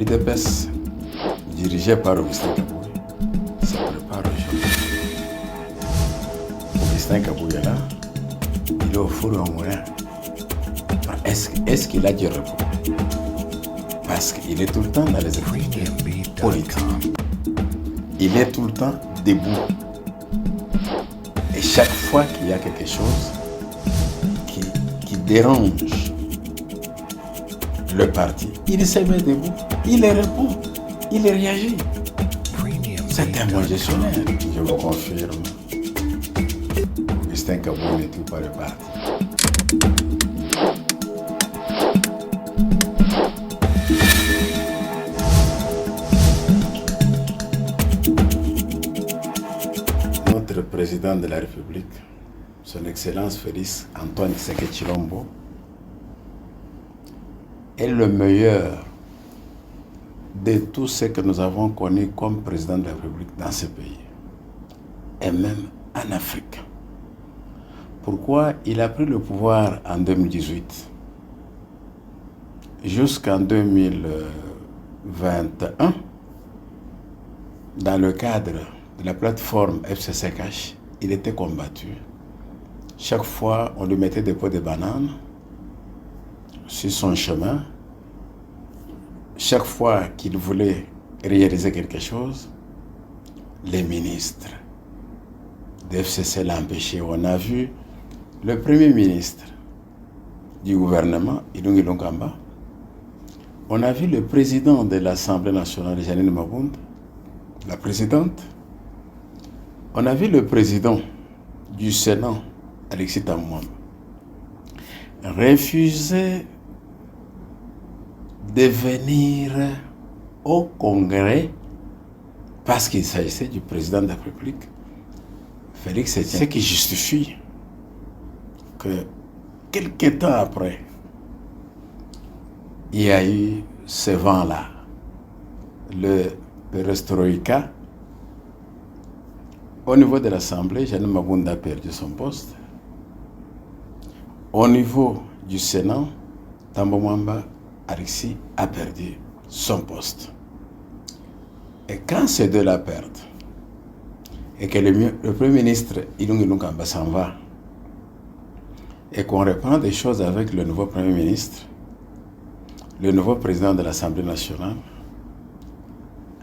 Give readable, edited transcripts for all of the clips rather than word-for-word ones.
L'UDPS, dirigé par Augustin Kabouye, se prépare aujourd'hui. Augustin Kabouye est là, il est au four au moyen. Est-ce qu'il a du repos? Parce qu'il est tout le temps dans les activités politiques. Il est tout le temps debout. Et chaque fois qu'il y a quelque chose qui dérange le parti, il se met debout, il répond, il réagit. C'est un bon gestionnaire, je vous confirme. Augustin Kabouye n'est tout pas le parti. Notre président de la République, son Excellence Félix Antoine Tshisekedi Tshilombo, est le meilleur de tous ceux que nous avons connus comme président de la République dans ce pays, et même en Afrique. Pourquoi? Il a pris le pouvoir en 2018 jusqu'en 2021 dans le cadre de la plateforme FCCH. Il était combattu. Chaque fois, on lui mettait des pots de bananes sur son chemin. Chaque fois qu'il voulait réaliser quelque chose, les ministres de FCC l'empêchaient. On a vu le premier ministre du gouvernement, Ilungi Lunkamba. On a vu le président de l'Assemblée nationale, Jeannine Mabunda, la présidente. On a vu le président du Sénat, Alexis Tamouamba, refuser de venir au Congrès parce qu'il s'agissait du président de la République, Félix Etienne. Ce qui justifie que quelques temps après, il y a eu ce vent-là, le perestroïka. Au niveau de l'Assemblée, Jeannine Mabunda a perdu son poste. Au niveau du Sénat, Tambo Mwamba Alexis a perdu son poste. Et quand ces deux-là perdent, et que le Premier ministre Ilungi Lunkamba s'en va, et qu'on reprend des choses avec le nouveau Premier ministre, le nouveau président de l'Assemblée nationale,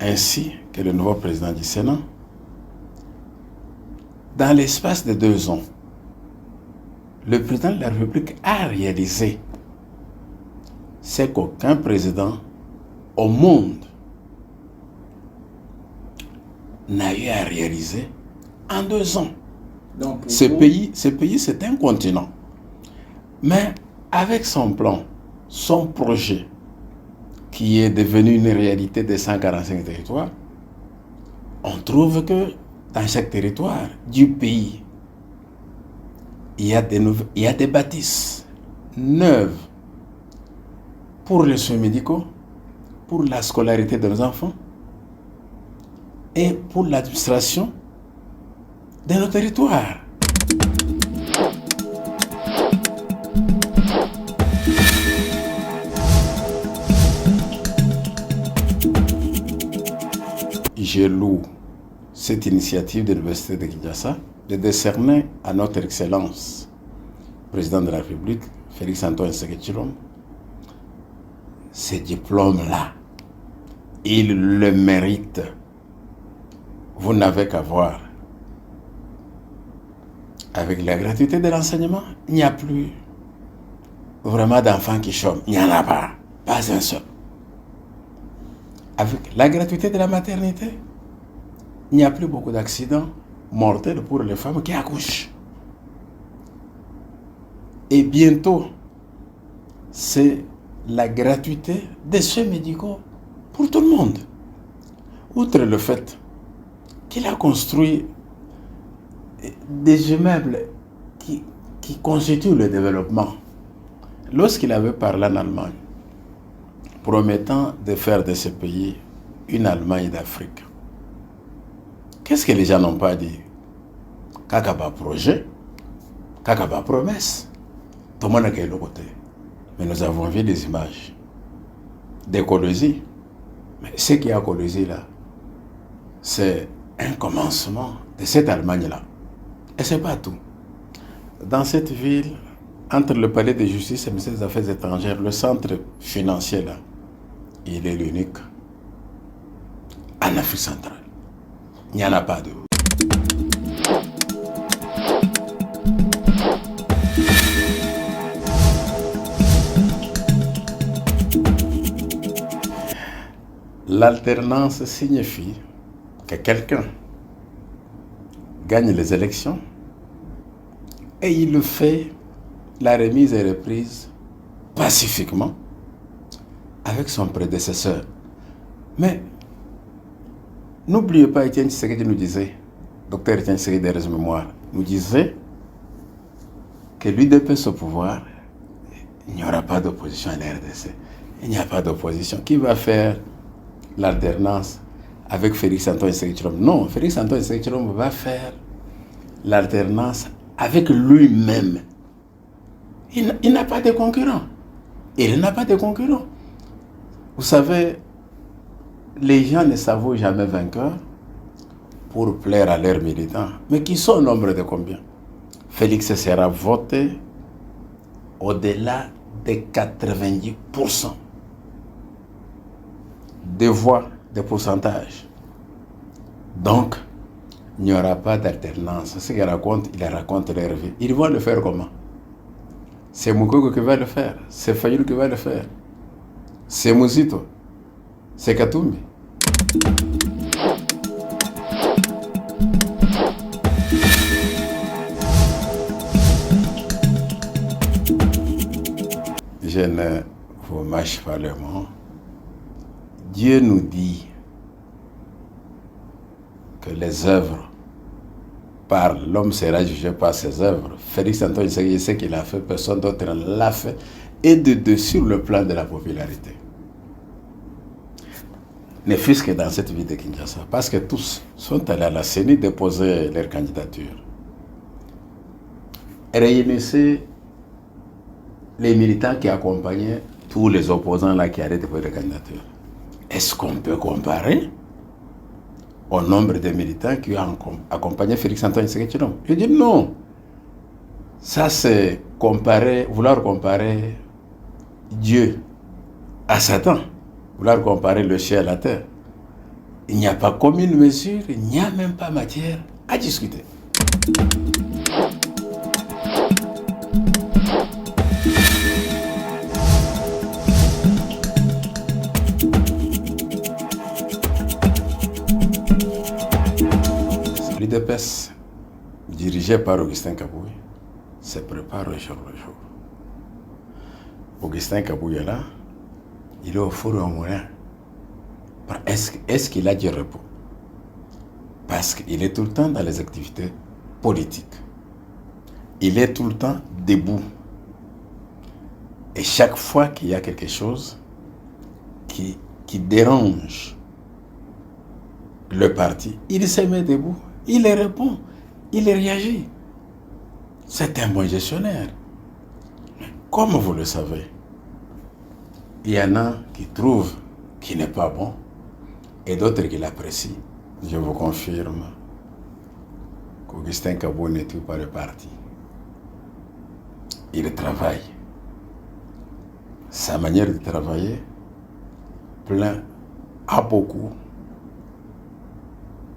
ainsi que le nouveau président du Sénat, dans l'espace de 2 ans, le président de la République a réalisé ce qu'aucun président au monde n'a eu à réaliser en 2 ans. Donc, ce pays, c'est un continent. Mais avec son plan, son projet, qui est devenu une réalité de 145 territoires, on trouve que dans chaque territoire du pays, il y a des bâtisses neuves pour les soins médicaux, pour la scolarité de nos enfants et pour l'administration de nos territoires. Je loue cette initiative de l'Université de Kinshasa de décerner à notre Excellence, président de la République, Félix Antoine Tshisekedi Tshilombo, ce diplôme-là. Il le mérite. Vous n'avez qu'à voir. Avec la gratuité de l'enseignement, il n'y a plus vraiment d'enfants qui chôment. Il n'y en a pas. Pas un seul. Avec la gratuité de la maternité, il n'y a plus beaucoup d'accidents mortels pour les femmes qui accouchent. Et bientôt, c'est la gratuité des soins médicaux pour tout le monde. Outre le fait qu'il a construit des immeubles qui constituent le développement. Lorsqu'il avait parlé en Allemagne, promettant de faire de ce pays une Allemagne d'Afrique, qu'est-ce que les gens n'ont pas dit? Kakaba projet, Kakaba promesse. Tout le monde a le côté. Mais nous avons vu des images d'écologie Mais ce qui a causé là, c'est un commencement de cette Allemagne-là. Et ce n'est pas tout. Dans cette ville, entre le palais de justice et le ministère des Affaires étrangères, le centre financier là, il est l'unique en Afrique centrale. Il n'y en a pas deux. L'alternance signifie que quelqu'un gagne les élections et il le fait, la remise et reprise, pacifiquement avec son prédécesseur. Mais n'oubliez pas, Étienne Tshisekedi nous disait, docteur Étienne Tshisekedi des Restes Mémoire, nous disait que l'UDPS au pouvoir, il n'y aura pas d'opposition à la RDC. Il n'y a pas d'opposition. Qui va faire l'alternance avec Félix Antoine Tshisekedi Tshilombo? Non, Félix Antoine Tshisekedi Tshilombo va faire l'alternance avec lui-même. Il n'a pas de concurrent. Il n'a pas de concurrent. Vous savez, les gens ne s'avouent jamais vainqueurs pour plaire à leurs militants. Mais qui sont au nombre de combien? Félix sera voté au-delà de 90% des voix, des pourcentages. Donc, il n'y aura pas d'alternance. Ce qu'il raconte, il raconte leur vie. Ils vont le faire comment? C'est Moukoko qui va le faire. C'est Fayoul qui va le faire. C'est Mouzito. C'est Katumbi. Je ne vous mâche pas le mot. Dieu nous dit que les œuvres parlent. L'homme sera jugé par ses œuvres. Félix Antoine Tshisekedi, ce qu'il a fait, personne d'autre ne l'a fait. Et de sur le plan de la popularité. Ne fût-ce que dans cette ville de Kinshasa. Parce que tous sont allés à la CENI déposer leur candidature. Réunissez les militants qui accompagnaient tous les opposants là qui allaient déposer leur candidature. Est-ce qu'on peut comparer au nombre de militants qui ont accompagné Félix Antoine Tshisekedi Tshilombo? Je dis non. Ça, c'est vouloir comparer Dieu à Satan, vouloir comparer le ciel à la terre. Il n'y a pas commune mesure, il n'y a même pas matière à discuter. L'UDPS, dirigé par Augustin Kabouye, se prépare au jour le jour. Augustin Kabouye là, il est au four et au moulin. Est-ce qu'il a du repos? Parce qu'il est tout le temps dans les activités politiques. Il est tout le temps debout. Et chaque fois qu'il y a quelque chose qui dérange le parti, il se met debout, il répond, il réagit. C'est un bon gestionnaire. Mais comme vous le savez, il y en a qui trouvent qu'il n'est pas bon et d'autres qui l'apprécient. Je vous confirme qu'Augustin Kabouye n'est pas le parti. Il travaille. Sa manière de travailler plaît à beaucoup,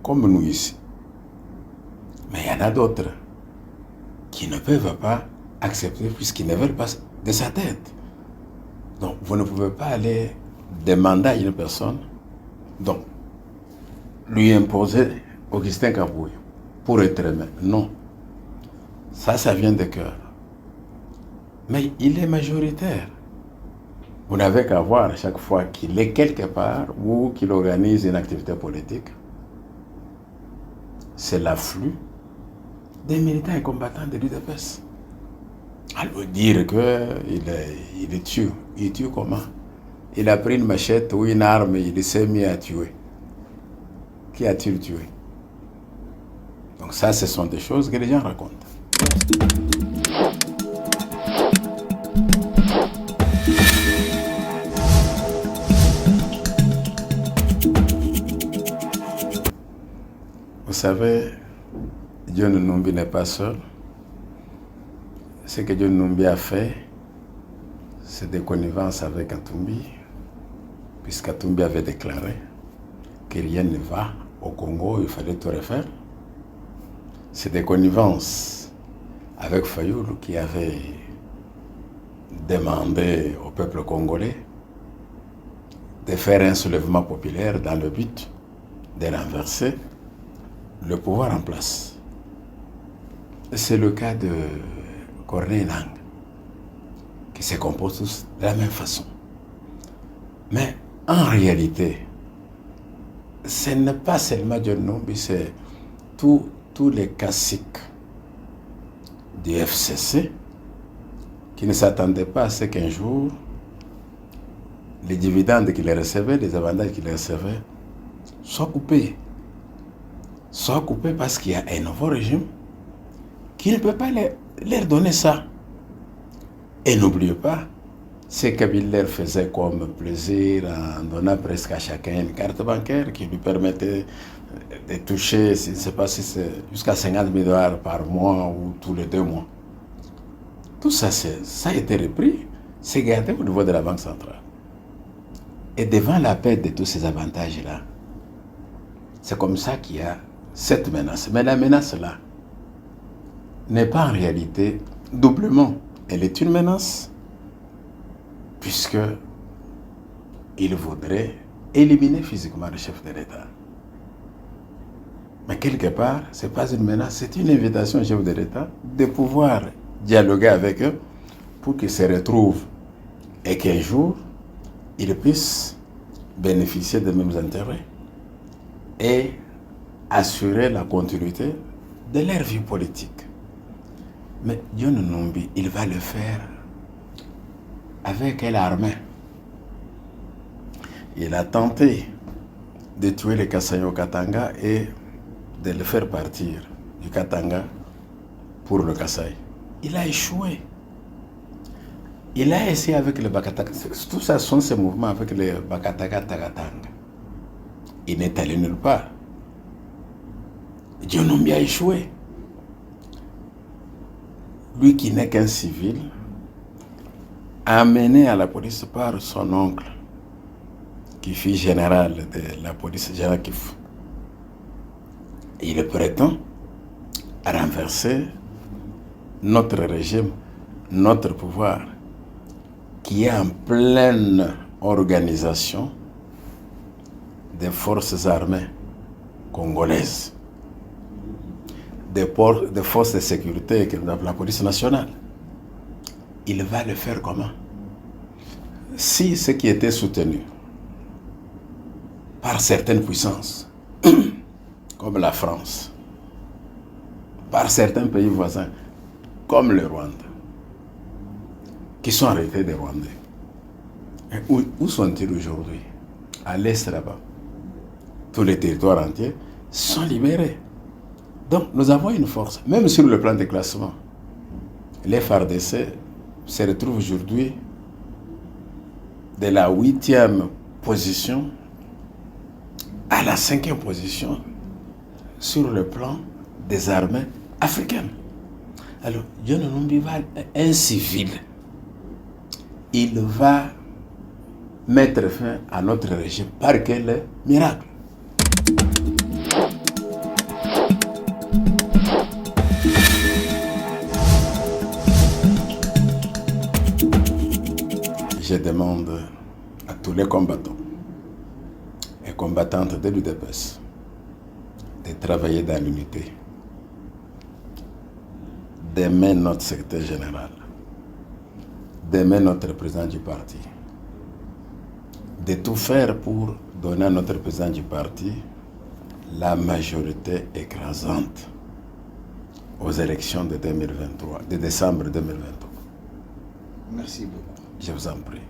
comme nous ici. Mais il y en a d'autres qui ne peuvent pas accepter puisqu'ils ne veulent pas de sa tête. Donc, vous ne pouvez pas aller demander à une personne, donc, lui imposer Augustin Kabouye pour être aimé. Non. Ça vient de cœur. Mais il est majoritaire. Vous n'avez qu'à voir à chaque fois qu'il est quelque part ou qu'il organise une activité politique, c'est l'afflux des militants et combattants de l'UDPS. Alors dire qu'il tue. Il tue comment? Il a pris une machette ou une arme et il s'est mis à tuer. Qui a-t-il tué? Donc ça, ce sont des choses que les gens racontent. savez, John Numbi n'est pas seul. Ce que John Numbi a fait, c'est des connivences avec Katumbi, puisqu'Katumbi avait déclaré que rien ne va au Congo, il fallait tout refaire. C'est des connivences avec Fayoulou qui avait demandé au peuple congolais de faire un soulèvement populaire dans le but de renverser le pouvoir en place. C'est le cas de Corneille Nangaa, qui se comportent tous de la même façon. Mais en réalité, ce n'est pas seulement John Numbi, c'est tous les caciques du FCC qui ne s'attendaient pas à ce qu'un jour, les dividendes qu'ils recevaient, les avantages qu'ils recevaient, soient coupés. Soient coupés parce qu'il y a un nouveau régime qui ne peut pas leur donner ça. Et n'oubliez pas, ce Kabila leur faisait comme plaisir en donnant presque à chacun une carte bancaire qui lui permettait de toucher, je ne sais pas si c'est jusqu'à 50 000 $ par mois ou tous les 2 mois. Tout ça, ça a été repris, c'est gardé au niveau de la Banque centrale. Et devant la perte de tous ces avantages-là, c'est comme ça qu'il y a cette menace. Mais la menace-là n'est pas en réalité doublement. Elle est une menace, puisque il voudrait éliminer physiquement le chef de l'État. Mais quelque part, ce n'est pas une menace, c'est une invitation au chef de l'État de pouvoir dialoguer avec eux pour qu'ils se retrouvent et qu'un jour, ils puissent bénéficier des mêmes intérêts et assurer la continuité de leur vie politique. Mais John Numbi, il va le faire avec l'armée. Il a tenté de tuer les Kasaï au Katanga et de le faire partir du Katanga pour le Kasaï. Il a échoué. Il a essayé avec le Bakataka. Tout ça sont ces mouvements avec le Bakataka Tagatanga. Il n'est allé nulle part. John Numbi a échoué. Lui qui n'est qu'un civil, amené à la police par son oncle, qui fut général de la police, général Kifu. Il prétend renverser notre régime, notre pouvoir, qui est en pleine organisation des forces armées congolaises, des forces de sécurité, la police nationale. Il va le faire comment? Si ce qui était soutenu par certaines puissances, comme la France, par certains pays voisins, comme le Rwanda, qui sont en réalité des Rwandais. Et où sont-ils aujourd'hui? À l'est là-bas. Tous les territoires entiers sont libérés. Donc nous avons une force, même sur le plan des classements. Les FARDC se retrouvent aujourd'hui de la 8e position à la 5e position sur le plan des armées africaines. Alors, John Numbi va un civil. Il va mettre fin à notre régime par quel miracle? Je demande à tous les combattants et combattantes de l'UDPS de travailler dans l'unité, d'aimer notre secrétaire général, d'aimer notre président du parti, de tout faire pour donner à notre président du parti la majorité écrasante aux élections de 2023, de décembre 2023. Merci beaucoup. Je vous en prie.